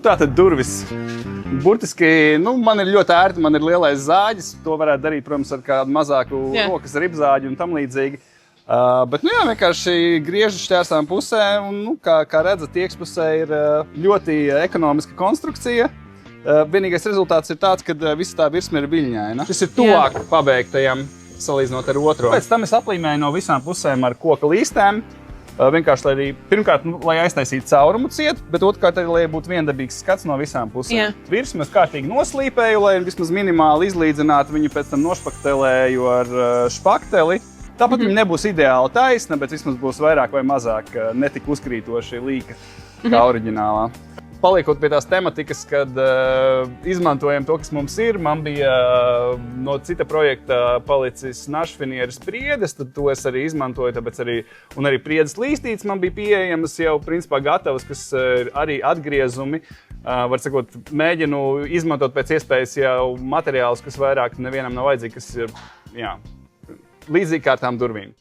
Tātad durvis. Burtiski, man ir ļoti ērti, man ir lielais zāģis. To varētu darīt, protams, ar kādu mazāku rokas ribzāģi un tam līdzīgi. Bet, vienkārši griežas šķērsām pusē un, kā redzat, iekšpusē ir ļoti ekonomiska konstrukcija. Vienīgais rezultāts ir tāds, ka visa tā virsma ir viļņaina. Šis ir tuvāk pabeigtajam, salīdzinot ar otro. Pēc tam es aplīmēju no visām pusēm ar koka līstēm. Vienkārši, pirmkārt, lai aiztaisītu caurumu cietu, bet otrkārt arī, lai būtu viendabīgs skats no visām pusēm. Virsmu es kārtīgi noslīpēju, lai vismaz minimāli izlīdzinātu, viņu pēc tam nošpaktelēju ar špakteli. Tāpat viņa nebūs ideāli taisna, bet vismaz būs vairāk vai mazāk netik uzkrītoši līka kā oriģinālā. Paliekot pie tās tematikas, kad izmantojam to, kas mums ir, man bija no cita projekta palicis našfinieris priedes, tad to es arī izmantoju, tāpēc arī priedes līstītes man bija pieejamas jau principā gatavas, kas ir arī atgriezumi. Var sakot, mēģinu izmantot pēc iespējas jau materiālus, kas vairāk nevienam nav vajadzīgi, kas ir līdzīgi kā tām durvīm.